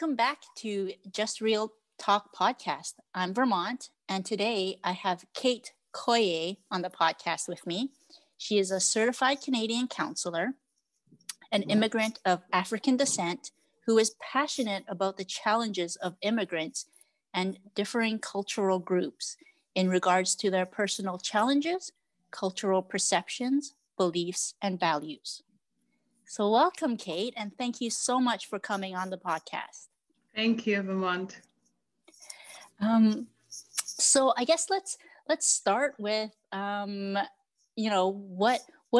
welcome back to Just Real Talk podcast. I'm Vermont, and today I have Kate Koei on the podcast with me. She is a certified Canadian counselor, an immigrant of African descent who is passionate about the challenges of immigrants and differing cultural groups in regards to their personal challenges, cultural perceptions, beliefs, and values. So welcome, Kate, and thank you so much for coming on the podcast. Thank you, Vermont. So I guess let's start with what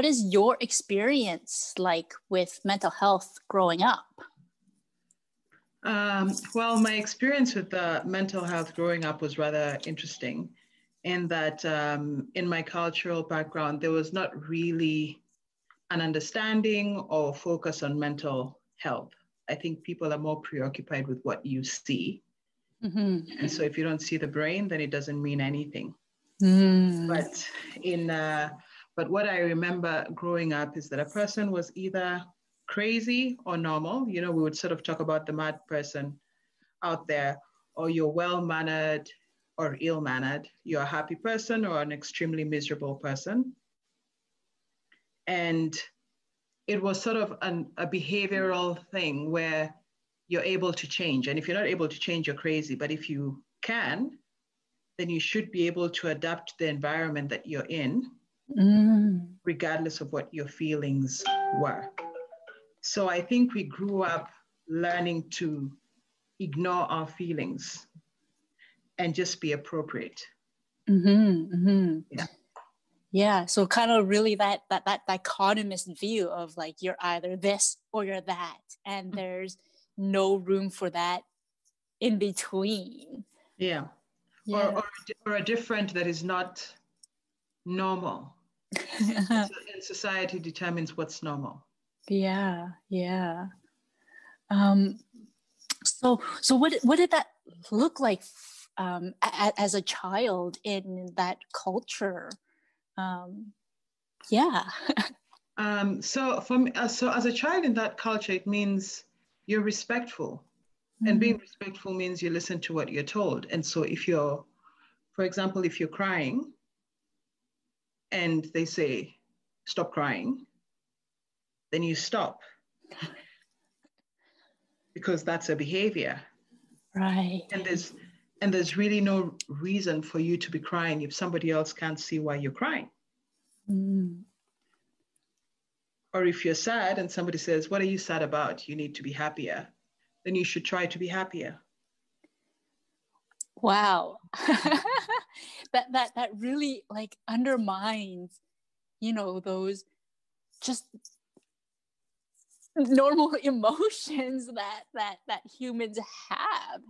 is your experience like with mental health growing up? Well, my experience with mental health growing up was rather interesting in that in my cultural background, there was not really an understanding or focus on mental health. I think people are more preoccupied with what you see. Mm-hmm. And so if you don't see the brain, then it doesn't mean anything. Mm. But what I remember growing up is that a person was either crazy or normal. You know, we would sort of talk about the mad person out there, or you're well-mannered or ill-mannered. You're a happy person or an extremely miserable person. And it was sort of a behavioral thing where you're able to change. And if you're not able to change, you're crazy. But if you can, then you should be able to adapt to the environment that you're in, regardless of what your feelings were. So I think we grew up learning to ignore our feelings and just be appropriate. Mm-hmm, mm-hmm. Yeah. Yeah, so kind of really that dichotomous view of like you're either this or you're that, and there's no room for that in between. Yeah, yeah. Or a different that is not normal. And society determines what's normal. Yeah, yeah. So what did that look like as a child in that culture? Yeah. So as a child in that culture, it means you're respectful. And being respectful means you listen to what you're told. And so for example, if you're crying and they say, stop crying, then you stop. Because that's a behavior. Right. And there's really no reason for you to be crying if somebody else can't see why you're crying. Mm. Or if you're sad and somebody says, what are you sad about? You need to be happier. Then you should try to be happier. Wow. that really like undermines, those just normal emotions that humans have,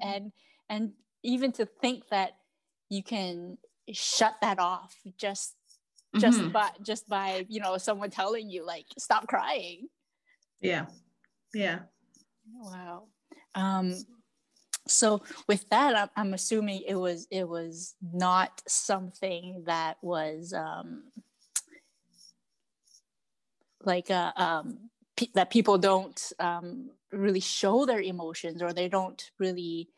and even to think that you can shut that off just by someone telling you like stop crying. Yeah Wow. So with that, I'm assuming it was not something that was that people don't really show their emotions, or they don't really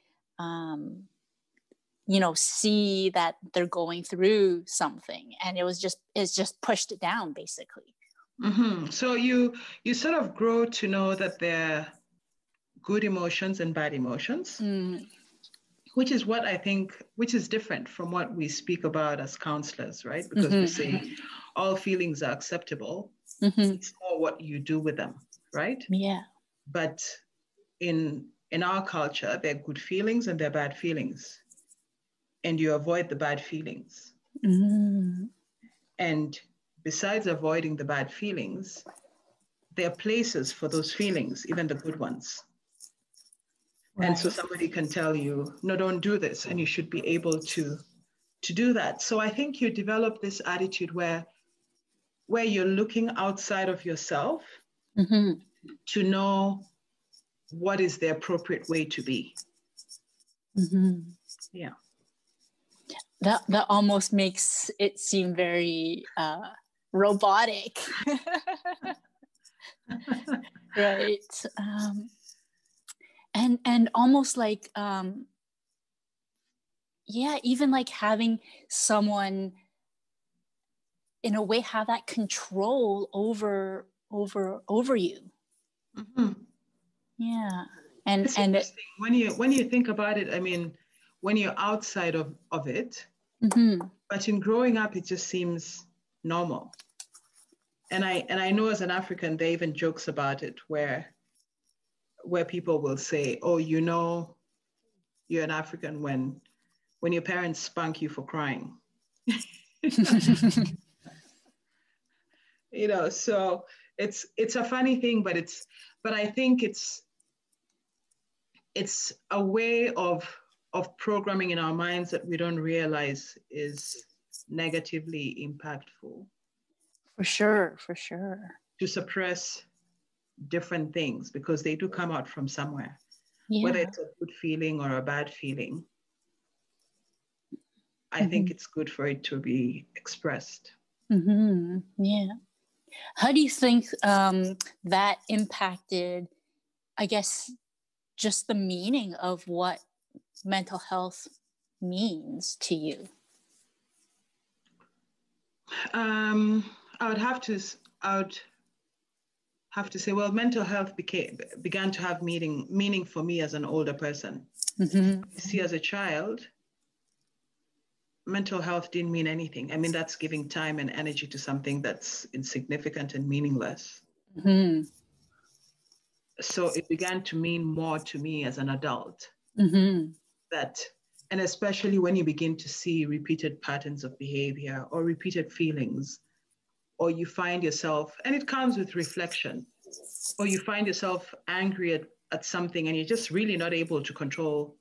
see that they're going through something, and it's just pushed down basically. Mm-hmm. So you sort of grow to know that there are good emotions and bad emotions, which is what I think, which is different from what we speak about as counselors, right? Because we say all feelings are acceptable. It's more what you do with them, right? Yeah. But in our culture, there are good feelings and there are bad feelings. And you avoid the bad feelings. And besides avoiding the bad feelings, there are places for those feelings, even the good ones. Right. And so somebody can tell you, no, don't do this. And you should be able to do that. So I think you develop this attitude where you're looking outside of yourself to know what is the appropriate way to be. Yeah. That almost makes it seem very robotic. Right. And almost like yeah, even like having someone in a way have that control over you. Mm-hmm. Yeah. It's And interesting when you think about it. I mean, when you're outside of it, mm-hmm. but in growing up, it just seems normal. And I know as an African, there are even jokes about it where people will say, "Oh, you know, you're an African when your parents spank you for crying." You know, so it's a funny thing, but I think it's a way of programming in our minds that we don't realize is negatively impactful. For sure, for sure. To suppress different things because they do come out from somewhere, whether Yeah. it's a good feeling or a bad feeling. I Mm-hmm. think it's good for it to be expressed. Mm-hmm. Yeah. How do you think that impacted, I guess, just the meaning of what mental health means to you? Um, I would have to I would have to say, well, mental health began to have meaning for me as an older person. Mm-hmm. You see, as a child, mental health didn't mean anything. I mean, that's giving time and energy to something that's insignificant and meaningless. Mm-hmm. So it began to mean more to me as an adult. Mm-hmm. That, and especially when you begin to see repeated patterns of behavior or repeated feelings, or you find yourself, and it comes with reflection, or you find yourself angry at something and you're just really not able to control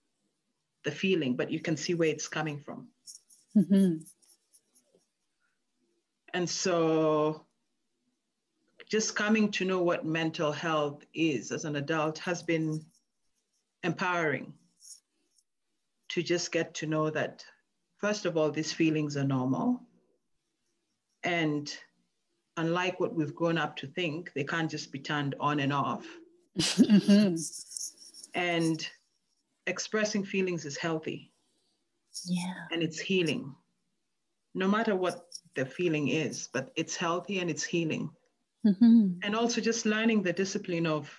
the feeling, but you can see where it's coming from. Mm-hmm. And so just coming to know what mental health is as an adult has been empowering, to just get to know that, first of all, these feelings are normal. And unlike what we've grown up to think, they can't just be turned on and off. Mm-hmm. And expressing feelings is healthy. Yeah. And it's healing, no matter what the feeling is, but it's healthy and it's healing. Mm-hmm. And also just learning the discipline of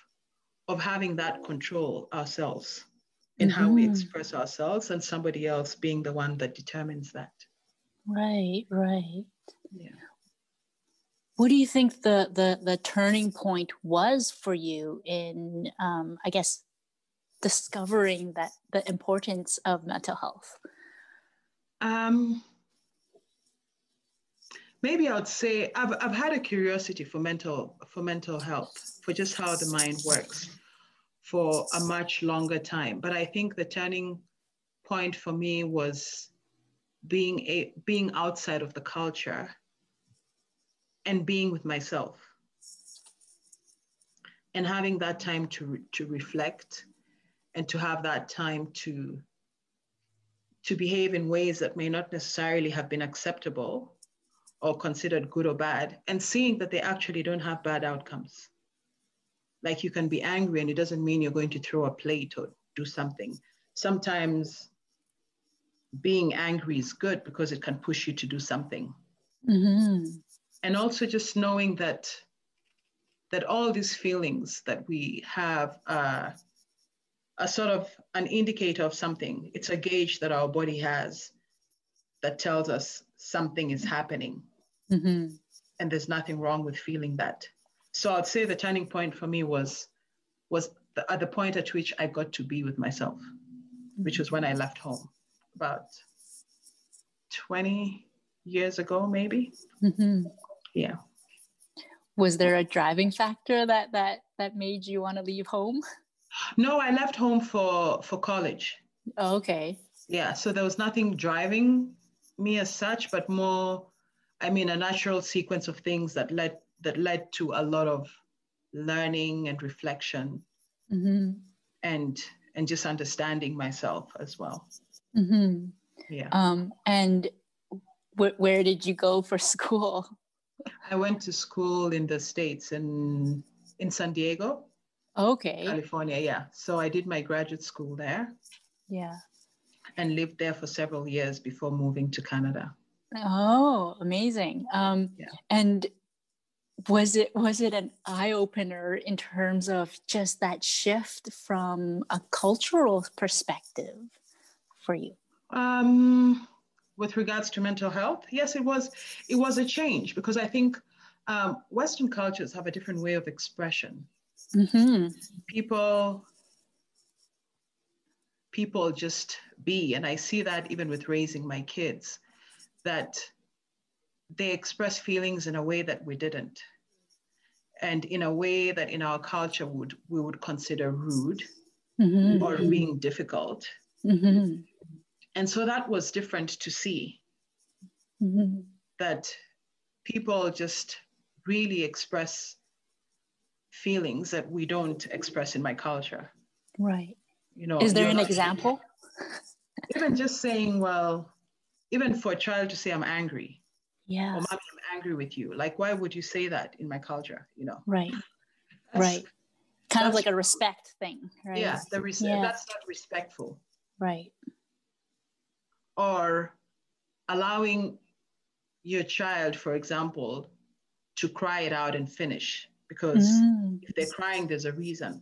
having that control ourselves in how we Mm-hmm. express ourselves, and somebody else being the one that determines that. Right, right. Yeah. What do you think the turning point was for you in, I guess, discovering that the importance of mental health? Maybe I would say I've had a curiosity for mental health, for just how the mind works, for a much longer time. But I think the turning point for me was being outside of the culture and being with myself and having that time to reflect and to have that time to behave in ways that may not necessarily have been acceptable or considered good or bad, and seeing that they actually don't have bad outcomes. Like, you can be angry and it doesn't mean you're going to throw a plate or do something. Sometimes being angry is good because it can push you to do something. Mm-hmm. And also just knowing that all these feelings that we have are sort of an indicator of something. It's a gauge that our body has that tells us something is happening. Mm-hmm. And there's nothing wrong with feeling that. So I'd say the turning point for me was at the point at which I got to be with myself, which was when I left home about 20 years ago, maybe. Mm-hmm. Yeah. Was there a driving factor that made you want to leave home? No, I left home for college. Oh, okay. Yeah, so there was nothing driving me as such, but more, I mean, a natural sequence of things that led to a lot of learning and reflection, Mm-hmm. and just understanding myself as well. Mm-hmm. Yeah. And where did you go for school? I went to school in the States in San Diego. Okay. California. Yeah. So I did my graduate school there Yeah. and lived there for several years before moving to Canada. Oh, amazing. Yeah. And was it an eye opener in terms of just that shift from a cultural perspective for you? With regards to mental health, yes, it was. It was a change because I think Western cultures have a different way of expression. Mm-hmm. People just be, and I see that even with raising my kids, that they express feelings in a way that we didn't, and in a way that in our culture we would consider rude Mm-hmm. or being difficult. Mm-hmm. And so that was different to see Mm-hmm. that people just really express feelings that we don't express in my culture. Right. You know, Is there you're an not example? even just saying, well, even for a child to say, I'm angry, Yeah. or mommy, I'm angry with you. Like, why would you say that in my culture? You know, Right. that's, Right. Kind of that's, like a respect thing, right? yeah, Yeah. that's not respectful. Right. Or allowing your child, for example, to cry it out and finish, because Mm. if they're crying, there's a reason.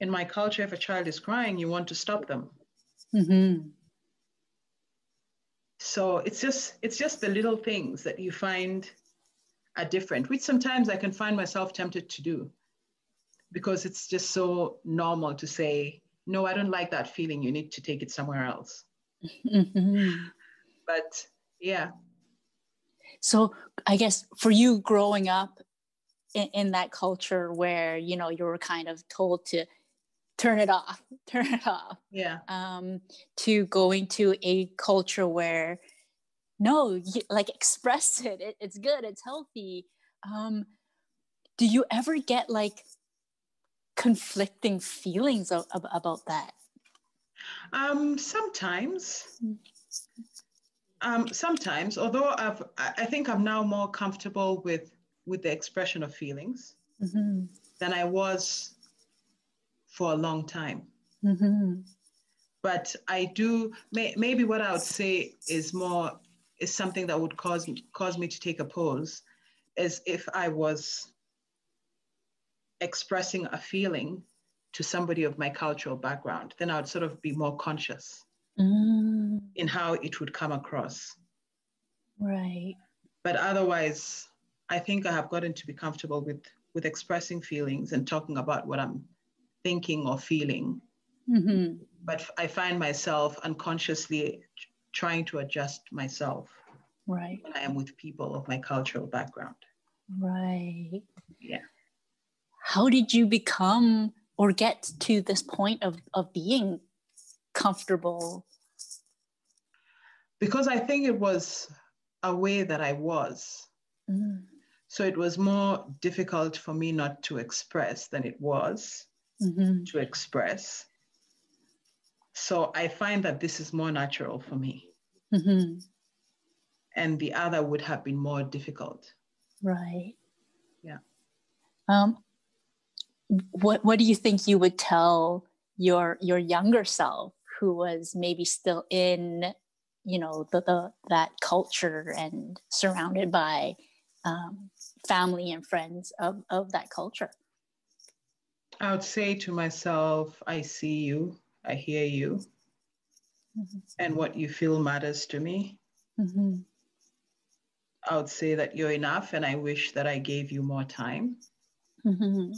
In my culture, if a child is crying, you want to stop them. Mm-hmm. So it's just the little things that you find are different, which sometimes I can find myself tempted to do because it's just so normal to say, no, I don't like that feeling. You need to take it somewhere else. Mm-hmm. But yeah. So I guess for you growing up in that culture where, you know, you were kind of told to turn it off, Yeah. To going to a culture where, no, like express it's good, it's healthy. Do you ever get like conflicting feelings about that? Sometimes, although I think I'm now more comfortable with the expression of feelings Mm-hmm. than I was for a long time. Mm-hmm. But I do, maybe what I would say is something that would cause me to take a pause, is if I was expressing a feeling to somebody of my cultural background, then I would sort of be more conscious in how it would come across. Right. But otherwise, I think I have gotten to be comfortable with expressing feelings and talking about what I'm thinking or feeling. Mm-hmm. But I find myself unconsciously trying to adjust myself Right. when I am with people of my cultural background. Right. Yeah. How did you become or get to this point of being comfortable? Because I think it was a way that I was. Mm. So it was more difficult for me not to express than it was to express. So I find that this is more natural for me. Mm-hmm. And the other would have been more difficult. Right. Yeah. What do you think you would tell your younger self who was maybe still in, you know, the that culture and surrounded by family and friends of that culture? I would say to myself, I see you, I hear you, and what you feel matters to me. Mm-hmm. I would say that you're enough, and I wish that I gave you more time. Mm-hmm.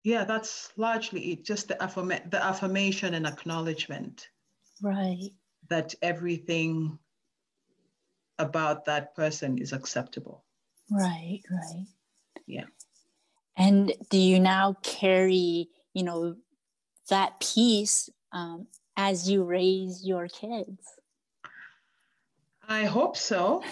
Yeah, that's largely it, just the affirmation and acknowledgement. Right. That everything about that person is acceptable. Right. Right. Yeah. And do you now carry, you know, that piece as you raise your kids? I hope so.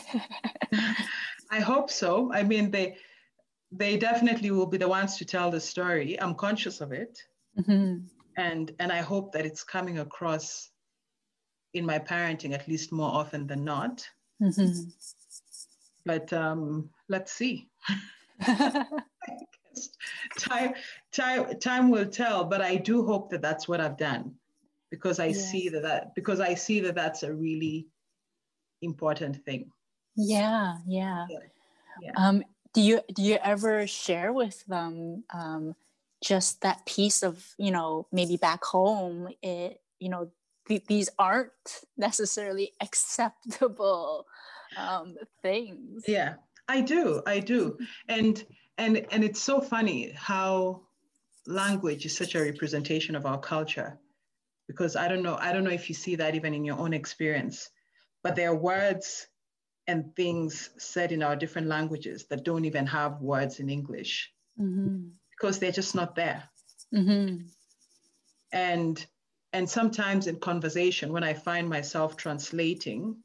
I hope so. I mean, they definitely will be the ones to tell the story. I'm conscious of it. Mm-hmm. And I hope that it's coming across in my parenting at least more often than not. Mm-hmm. But let's see. time, time will tell, but I do hope that that's what I've done, because I Yeah. see that that's a really important thing. Yeah. Yeah. Yeah. Yeah. Do you ever share with them just that piece of, maybe back home, these aren't necessarily acceptable things? Yeah, I do. I do. And and it's so funny how language is such a representation of our culture, because I don't know if you see that even in your own experience, but there are words and things said in our different languages that don't even have words in English, Mm-hmm. because they're just not there. Mm-hmm. And and sometimes in conversation, when I find myself translating,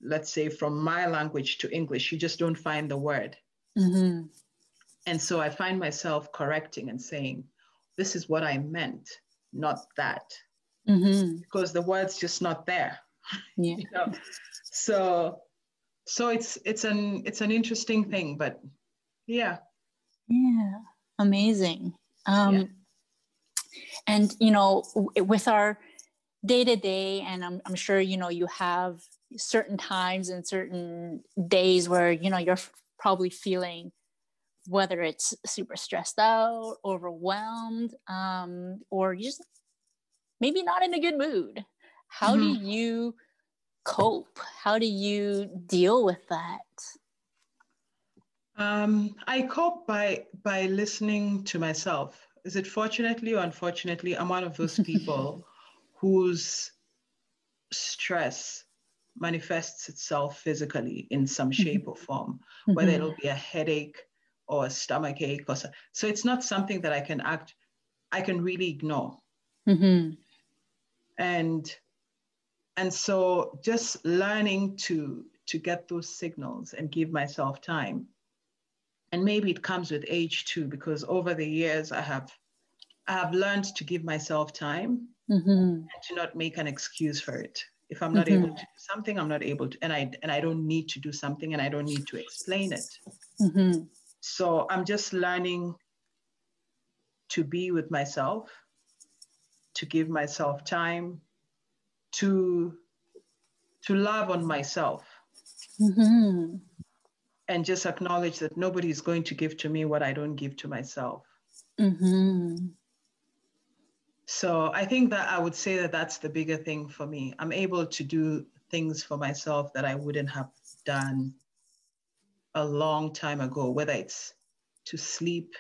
let's say from my language to English, you just don't find the word. Mm-hmm. And so I find myself correcting and saying, this is what I meant, not that, Mm-hmm. because the word's just not there. Yeah. you know? So it's an interesting thing, but yeah. Yeah. Amazing. Yeah. And with our day to day, and I'm sure you have certain times and certain days where you're probably feeling, whether it's super stressed out, overwhelmed, or just maybe not in a good mood. How do Mhm. you cope? How do you deal with that? I cope by listening to myself. Is it fortunately or unfortunately? I'm one of those people whose stress manifests itself physically in some shape or form, whether Mm-hmm. it'll be a headache or a stomach ache or so it's not something that I can really ignore. Mm-hmm. And and so just learning to get those signals and give myself time. And maybe it comes with age too, because over the years I have learned to give myself time Mm-hmm. and to not make an excuse for it. If I'm not able Mm-hmm. to do something, I'm not able to, and I don't need to do something, and I don't need to explain it. Mm-hmm. So I'm just learning to be with myself, to give myself time, to love on myself, Mm-hmm. and just acknowledge that nobody is going to give to me what I don't give to myself. Mm-hmm. So I think that I would say that that's the bigger thing for me. I'm able to do things for myself that I wouldn't have done a long time ago, whether it's to sleep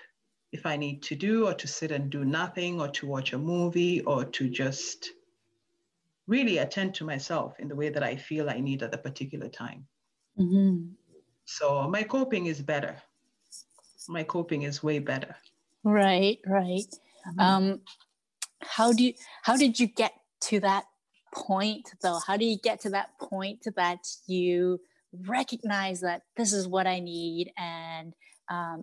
if I need to do, or to sit and do nothing, or to watch a movie, or to just really attend to myself in the way that I feel I need at the particular time. Mm-hmm. So my coping is better. My coping is way better. Right, right. Mhm. Um, how did you get to that point though? How do you get to that point that you recognize that this is what I need, and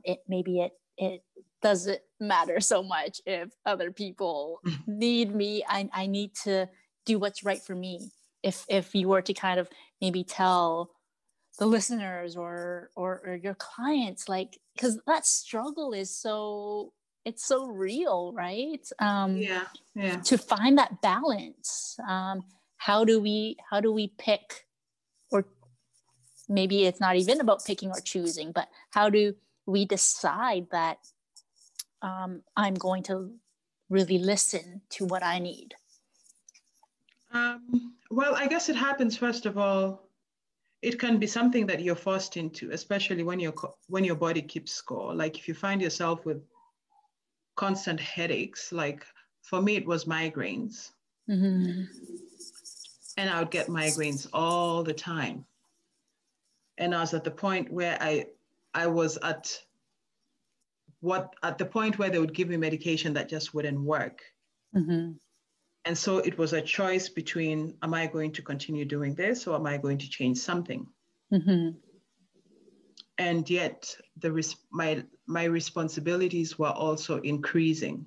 it doesn't matter so much if other people need me. I need to do what's right for me. If you were to kind of maybe tell the listeners or your clients, like, because that struggle is so, it's so real, right? Yeah, yeah. To find that balance, how do we pick, or maybe it's not even about picking or choosing, but how do we decide that I'm going to really listen to what I need? Well, I guess it happens first of all. It can be something that you're forced into, especially when your body keeps score. Like if you find yourself with constant headaches, like for me it was migraines, Mm-hmm. and I would get migraines all the time. And I was at the point where I was at the point where they would give me medication that just wouldn't work. Mm-hmm. And so it was a choice between, am I going to continue doing this, or am I going to change something? Mm-hmm. And yet my responsibilities were also increasing.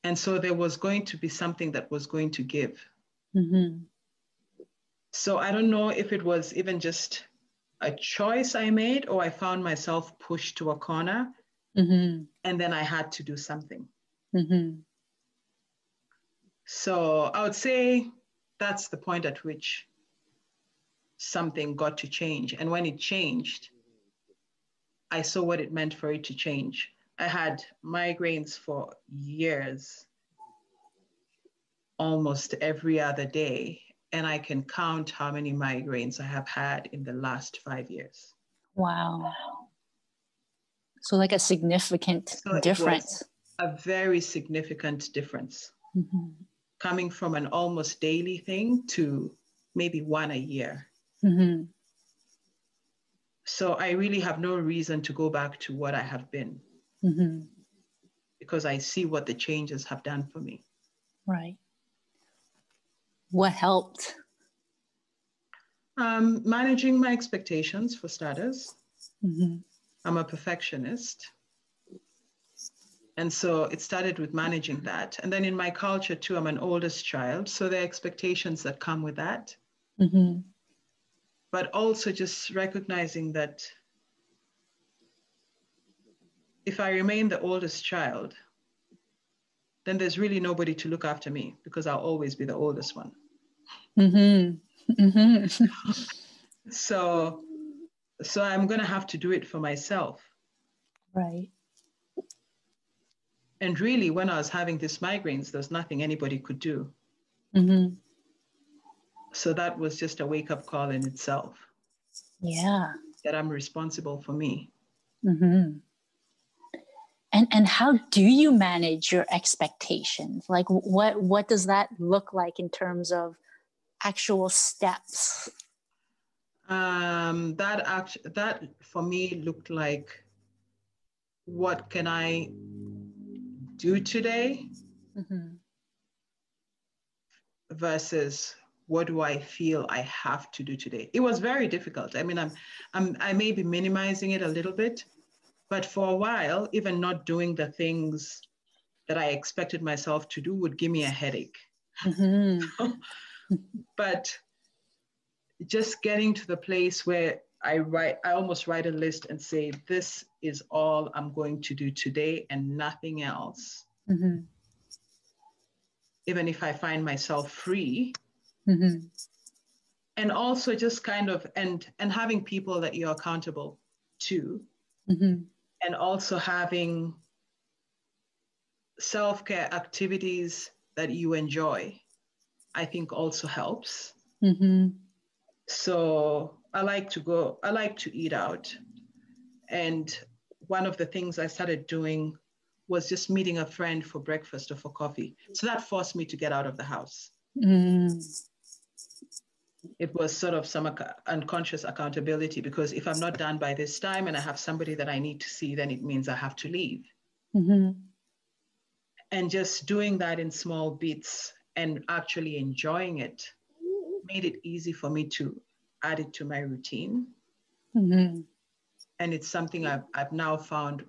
And so there was going to be something that was going to give. Mm-hmm. So I don't know if it was even just a choice I made, or I found myself pushed to a corner, and then I had to do something. So I would say that's the point at which something got to change. And when it changed, I saw what it meant for it to change. I had migraines for years, almost every other day. And I can count how many migraines I have had in the last 5 years. Wow. So like a significant So difference. it was a very significant difference. Coming from an almost daily thing to maybe one a year. So I really have no reason to go back to what I have been, because I see what the changes have done for me. Right. What helped? Managing my expectations, for starters. I'm a perfectionist. And so it started with managing that. And then in my culture too, I'm an oldest child. So there are expectations that come with that. But also just recognizing that if I remain the oldest child, then there's really nobody to look after me, because I'll always be the oldest one. So I'm going to have to do it for myself. Right. And really, when I was having these migraines, there's nothing anybody could do. So that was just a wake-up call in itself. Yeah. That I'm responsible for me. And how do you manage your expectations? Like what does that look like in terms of actual steps? That for me looked like, what can I do today versus what do I feel I have to do today? It was very difficult. I mean, I may be minimizing it a little bit, but for a while, even not doing the things that I expected myself to do would give me a headache. But just getting to the place where I almost write a list and say, this is all I'm going to do today and nothing else. Even if I find myself free. And also just kind of, and having people that you're accountable to. And also having self-care activities that you enjoy, I think also helps. So I like to eat out. And one of the things I started doing was just meeting a friend for breakfast or for coffee. So that forced me to get out of the house. It was sort of some unconscious accountability, because if I'm not done by this time and I have somebody that I need to see, then it means I have to leave. And just doing that in small bits and actually enjoying it made it easy for me to add it to my routine. And it's something I've now found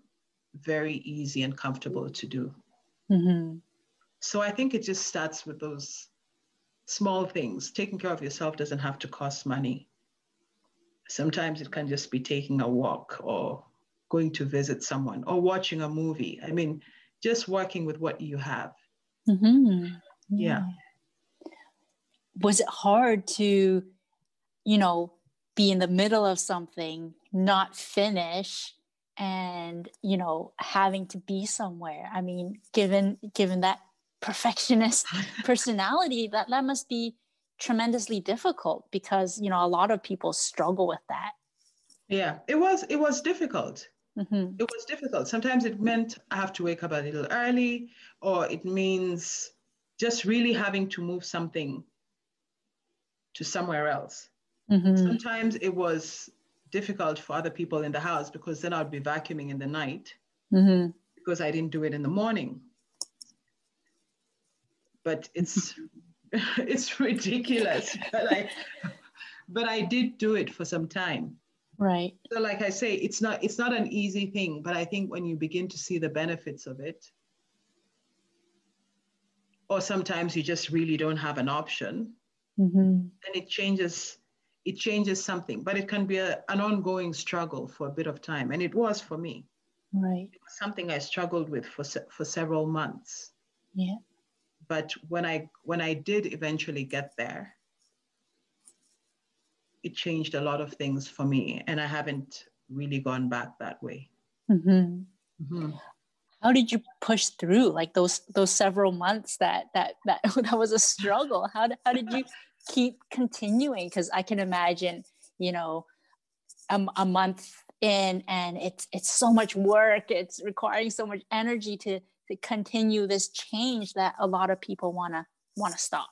very easy and comfortable to do. So I think it just starts with those small things. Taking care of yourself doesn't have to cost money. Sometimes it can just be taking a walk or going to visit someone or watching a movie. I mean, just working with what you have. Yeah. Was it hard to, be in the middle of something, not finish, and, having to be somewhere? I mean, given that perfectionist personality, that must be tremendously difficult, because, a lot of people struggle with that. Yeah, it was difficult. It was difficult. Sometimes it meant I have to wake up a little early, or it means just really having to move something to somewhere else. Sometimes it was difficult for other people in the house, because then I'd be vacuuming in the night because I didn't do it in the morning. But it's ridiculous. But I did do it for some time. Right. So like I say, it's not an easy thing, but I think when you begin to see the benefits of it, or sometimes you just really don't have an option, then it changes it changes something, but it can be an ongoing struggle for a bit of time. And it was for me. Right. It was something I struggled with for several months. Yeah. But when I did eventually get there, it changed a lot of things for me, and I haven't really gone back that way. Mm-hmm. Mm-hmm. How did you push through like those several months that that was a struggle? How did you keep continuing? Because I can imagine, you know, a month in, and it's so much work. It's requiring so much energy to continue this change that a lot of people wanna stop.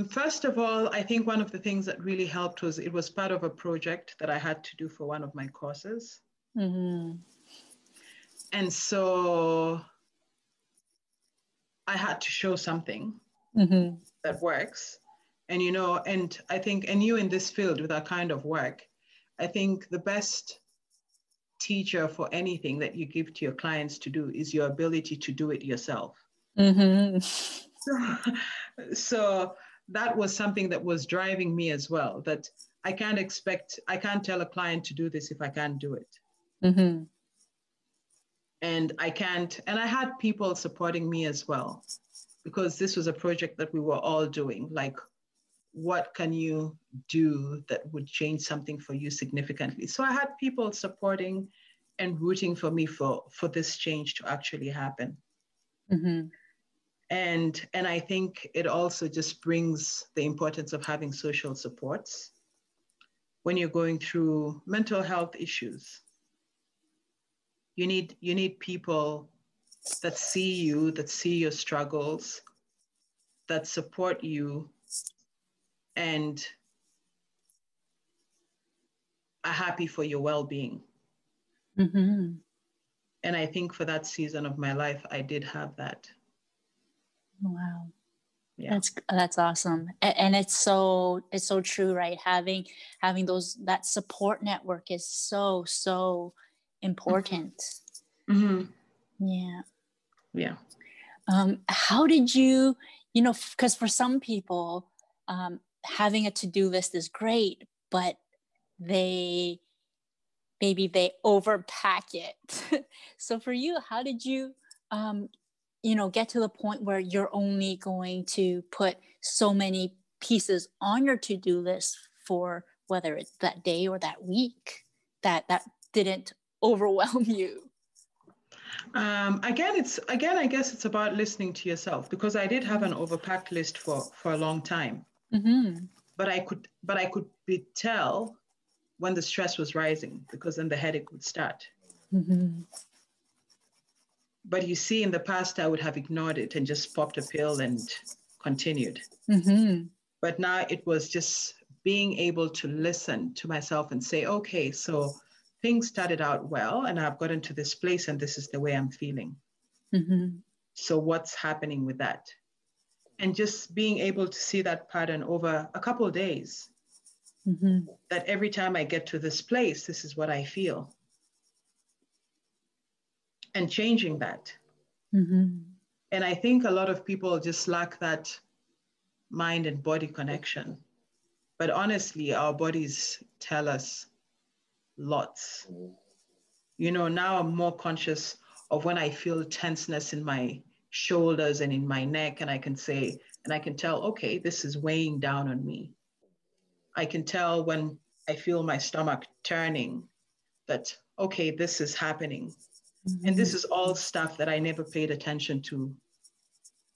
First of all, I think one of the things that really helped was it was part of a project that I had to do for one of my courses. Mm-hmm. And so I had to show something Mm-hmm. that works. And, you know, and I think, and you in this field with that kind of work, I think the best teacher for anything that you give to your clients to do is your ability to do it yourself. Mm-hmm. So that was something that was driving me as well, that I can't tell a client to do this if I can't do it. Mm-hmm. And I had people supporting me as well, because this was a project that we were all doing. Like, what can you do that would change something for you significantly? So I had people supporting and rooting for me for this change to actually happen. Mm-hmm. And I think it also just brings the importance of having social supports when you're going through mental health issues. You need people that see you, that see your struggles, that support you, and are happy for your well-being. Mm-hmm. And I think for that season of my life, I did have that. Wow. Yeah. That's awesome. And it's so true, right? Having that support network is so important. Mm-hmm. Yeah. Yeah. How did you, you know, because for some people, having a to-do list is great, but maybe they overpack it. So for you, how did you, you know, get to the point where you're only going to put so many pieces on your to-do list for whether it's that day or that week, that didn't overwhelm you? Again, I guess it's about listening to yourself, because I did have an overpacked list for a long time. Mm-hmm. But I could tell when the stress was rising, because then the headache would start. Mm-hmm. But you see, in the past, I would have ignored it and just popped a pill and continued. Mm-hmm. But now it was just being able to listen to myself and say, okay, so things started out well, and I've gotten to this place, and this is the way I'm feeling. Mm-hmm. So what's happening with that? And just being able to see that pattern over a couple of days, Mm-hmm. that every time I get to this place, this is what I feel. And changing that. Mm-hmm. And I think a lot of people just lack that mind and body connection. But honestly, our bodies tell us lots. You know, now I'm more conscious of when I feel tenseness in my shoulders and in my neck, and I can tell, okay, this is weighing down on me. I can tell when I feel my stomach turning that, okay, this is happening. Mm-hmm. And this is all stuff that I never paid attention to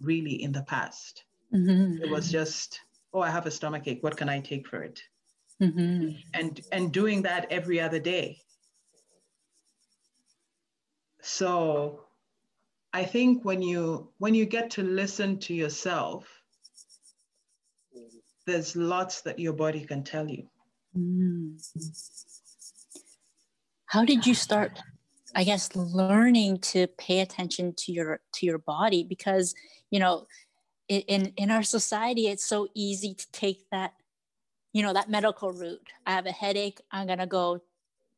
really in the past. Mm-hmm. It was just, oh, I have a stomach ache. What can I take for it? Mm-hmm. And doing that every other day. So I think when you get to listen to yourself, there's lots that your body can tell you. Mm. How did you start, I guess, learning to pay attention to your body? Because, you know, in our society, it's so easy to take that, you know, that medical route. I have a headache, I'm gonna go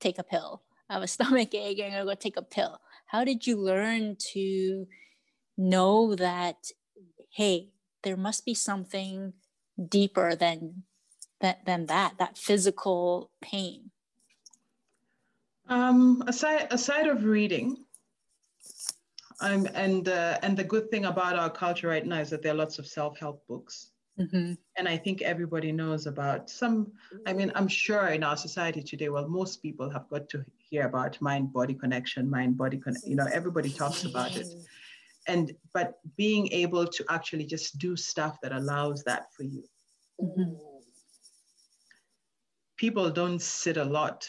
take a pill. I have a stomach ache, I'm gonna go take a pill. How did you learn to know that, hey, there must be something deeper than than that physical pain? Aside of reading, and the good thing about our culture right now is that there are lots of self-help books. Mm-hmm. And I think everybody knows about some. I mean, I'm sure in our society today, well, most people have got to hear about mind-body connection, everybody talks about it. But being able to actually just do stuff that allows that for you. Mm-hmm. People don't sit a lot.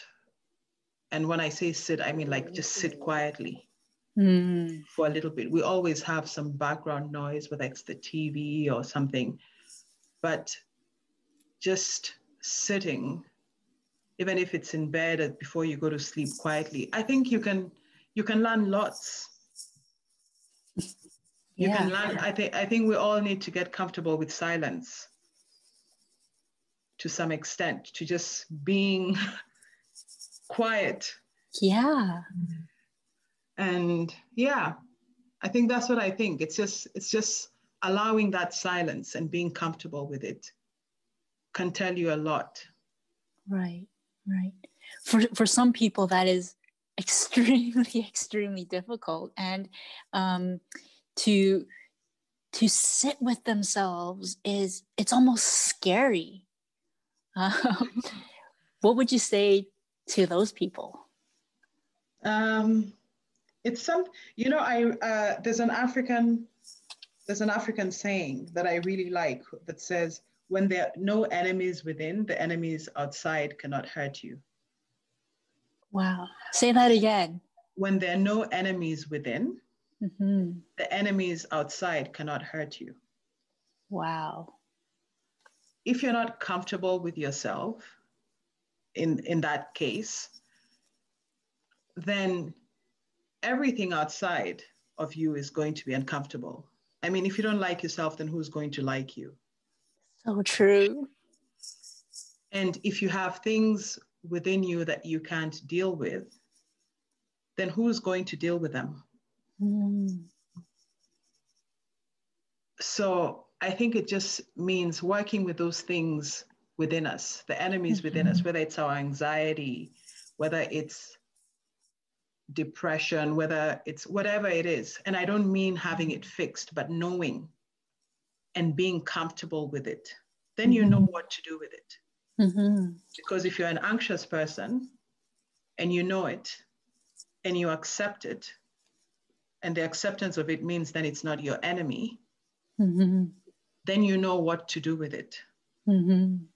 And when I say sit, I mean like just sit quietly for a little bit. We always have some background noise, whether it's the TV or something. But just sitting, even if it's in bed before you go to sleep quietly, I think you can learn lots. You can learn. I think we all need to get comfortable with silence to some extent, to just being quiet. Yeah. And yeah, I think that's what I think. It's just allowing that silence and being comfortable with it can tell you a lot. Right. For some people, that is extremely difficult, and to sit with themselves it's almost scary. What would you say to those people? It's some, there's an African saying that I really like that says, when there are no enemies within, the enemies outside cannot hurt you. Wow. Say that again. When there are no enemies within, mm-hmm. the enemies outside cannot hurt you. Wow. If you're not comfortable with yourself in that case, then everything outside of you is going to be uncomfortable. I mean, if you don't like yourself, then who's going to like you? So true. And if you have things within you that you can't deal with, then who's going to deal with them? So I think it just means working with those things within us, the enemies within us, whether it's our anxiety, whether it's depression, whether it's whatever it is. And I don't mean having it fixed, but knowing and being comfortable with it. Then you know what to do with it. Because if you're an anxious person and you know it and you accept it, and the acceptance of it means that it's not your enemy, then you know what to do with it. Then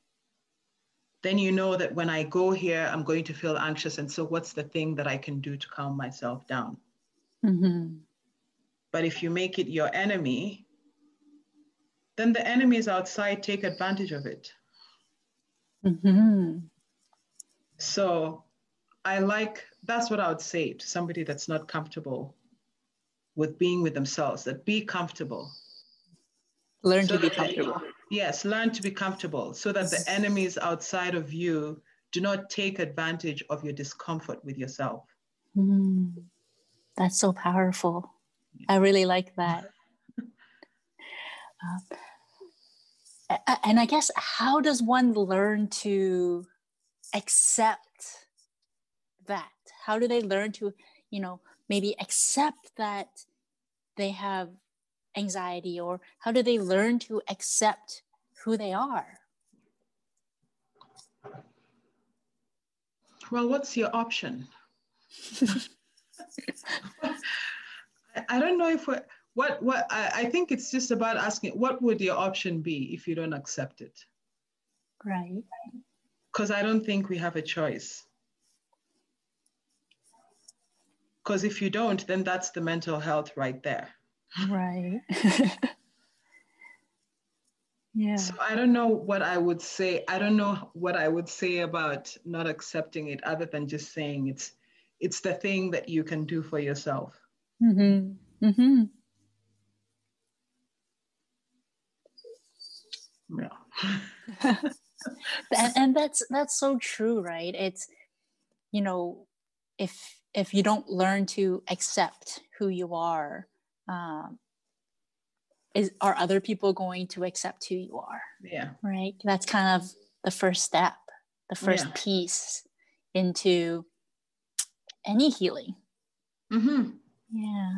you know that when I go here, I'm going to feel anxious. And so what's the thing that I can do to calm myself down? But if you make it your enemy, then the enemies outside take advantage of it. So that's what I would say to somebody that's not comfortable with being with themselves, that be comfortable. Learn to be comfortable. Yes, learn to be comfortable so that the enemies outside of you do not take advantage of your discomfort with yourself. That's so powerful. I really like that. And I guess, how does one learn to accept that? How do they learn to, maybe accept that they have anxiety, or how do they learn to accept who they are? Well, what's your option? I don't know if I think it's just about asking, what would your option be if you don't accept it? Right. Because I don't think we have a choice. Because if you don't, then that's the mental health right there. Right. Yeah. So I don't know what I would say. I don't know what I would say about not accepting it, other than just saying it's the thing that you can do for yourself. Yeah. And that's so true, right? It's, if you don't learn to accept who you are, are other people going to accept who you are? Yeah. Right. That's kind of the first step, the first piece into any healing. Mm-hmm. Yeah.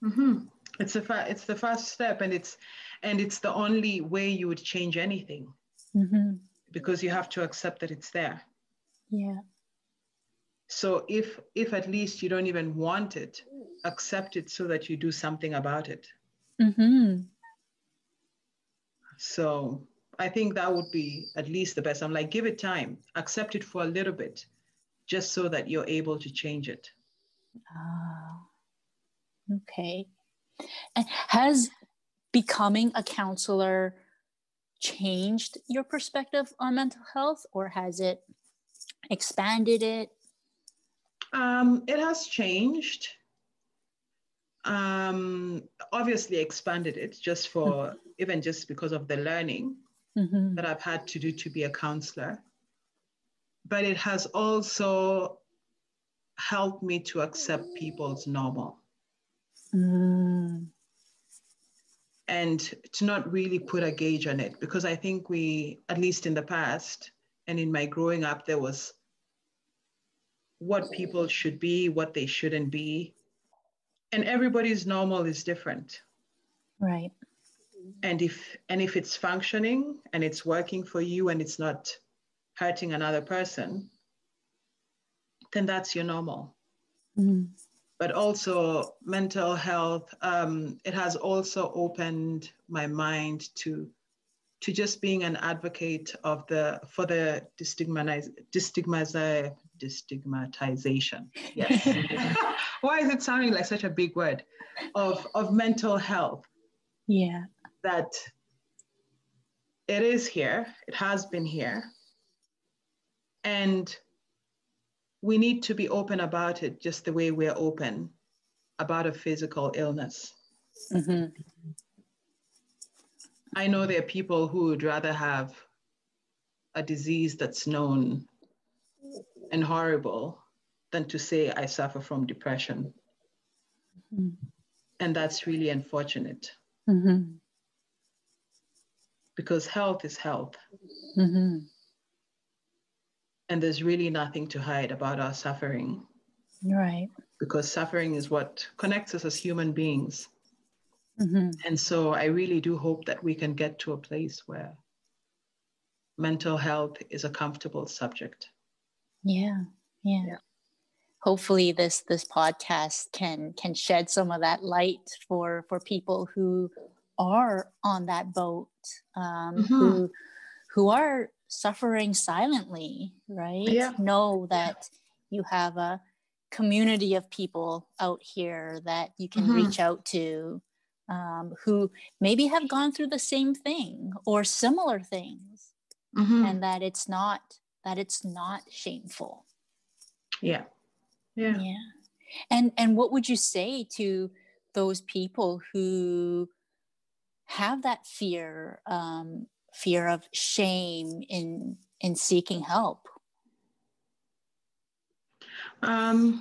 Mm-hmm. It's the first step, and it's the only way you would change anything, because you have to accept that it's there. Yeah. So if at least you don't even want it, accept it so that you do something about it. So I think that would be at least the best. I'm like, give it time, accept it for a little bit, just so that you're able to change it. Okay. And has becoming a counselor changed your perspective on mental health, or has it expanded it? It has changed. Obviously expanded it just for even just because of the learning that I've had to do to be a counselor. But it has also helped me to accept people's normal. And to not really put a gauge on it, because I think we, at least in the past and in my growing up, there was what people should be, what they shouldn't be. And everybody's normal is different. Right. And if it's functioning and it's working for you and it's not hurting another person, then that's your normal. But also mental health, it has also opened my mind to just being an advocate for the destigmatization. Yes. Why is it sounding like such a big word? Of mental health. Yeah. That it is here, it has been here, and we need to be open about it just the way we're open about a physical illness. I know there are people who would rather have a disease that's known and horrible than to say, I suffer from depression. And that's really unfortunate. Because health is health. And there's really nothing to hide about our suffering. Right. Because suffering is what connects us as human beings. And so I really do hope that we can get to a place where mental health is a comfortable subject. Yeah. Hopefully this podcast can shed some of that light for people who are on that boat, who are suffering silently, right? Yeah. Know that you have a community of people out here that you can reach out to, who maybe have gone through the same thing or similar things, and that it's not shameful. Yeah. And what would you say to those people who have that fear of shame in seeking help? I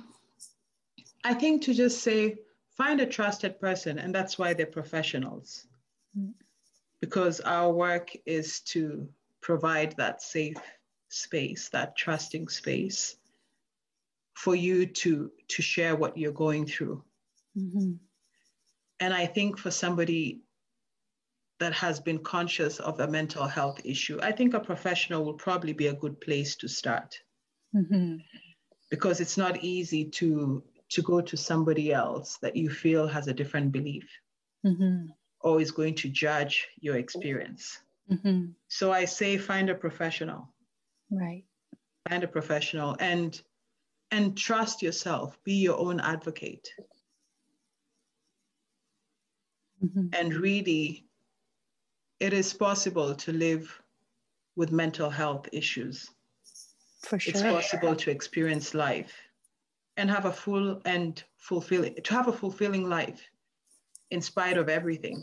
think to just say, find a trusted person, and that's why they're professionals. Because our work is to provide that safe space, that trusting space for you to share what you're going through. And I think for somebody that has been conscious of a mental health issue, I think a professional will probably be a good place to start. Because it's not easy to go to somebody else that you feel has a different belief or is going to judge your experience. So I say, find a professional. Right. Find a professional and trust yourself. Be your own advocate. And really, it is possible to live with mental health issues. For sure. It's possible to experience life and have a fulfilling life in spite of everything.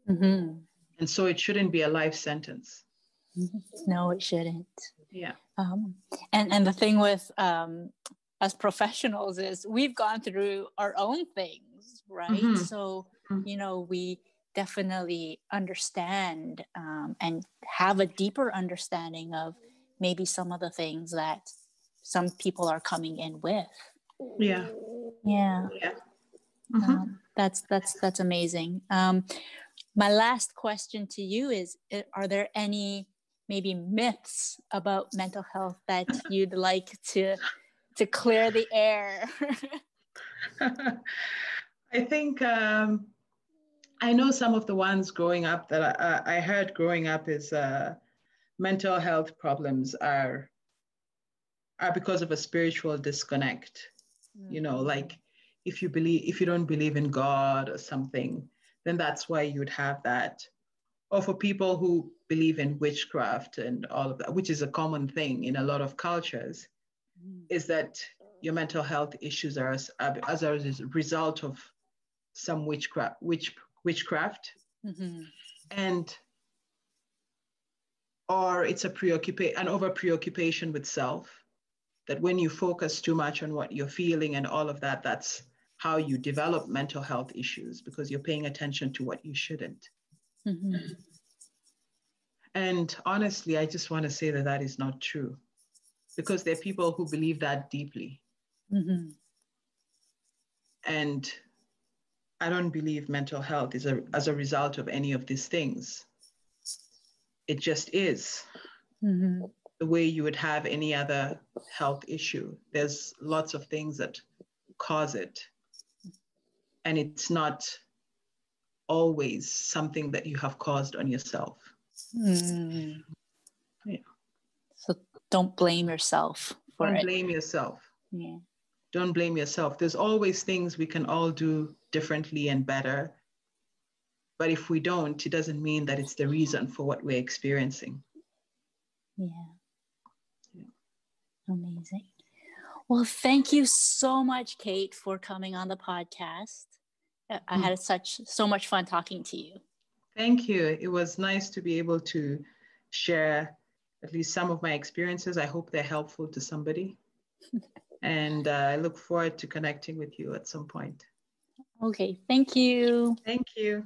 And so it shouldn't be a life sentence. No, it shouldn't. Yeah. And the thing with us professionals is we've gone through our own things, right? So, we definitely understand and have a deeper understanding of maybe some of the things that some people are coming in with. Yeah. Yeah. Yeah. Mm-hmm. That's amazing. My last question to you is, are there any maybe myths about mental health that you'd like to clear the air? I think I know some of the ones growing up that I heard growing up is mental health problems are because of a spiritual disconnect. You know, like if you don't believe in God or something, then that's why you'd have that. Or for people who believe in witchcraft and all of that, which is a common thing in a lot of cultures, is that your mental health issues are as a result of some witchcraft, and or it's an over preoccupation with self. That when you focus too much on what you're feeling and all of that, that's how you develop mental health issues, because you're paying attention to what you shouldn't. And honestly, I just want to say that that is not true, because there are people who believe that deeply. And I don't believe mental health is as a result of any of these things. It just is. The way you would have any other health issue. There's lots of things that cause it. And it's not always something that you have caused on yourself. Yeah. So don't blame yourself for it. Don't blame yourself. Yeah. Don't blame yourself. There's always things we can all do differently and better. But if we don't, it doesn't mean that it's the reason for what we're experiencing. Yeah. Amazing. Well, thank you so much, Kate, for coming on the podcast. I had so much fun talking to you. Thank you. It was nice to be able to share at least some of my experiences. I hope they're helpful to somebody. And I look forward to connecting with you at some point. Okay. Thank you. Thank you.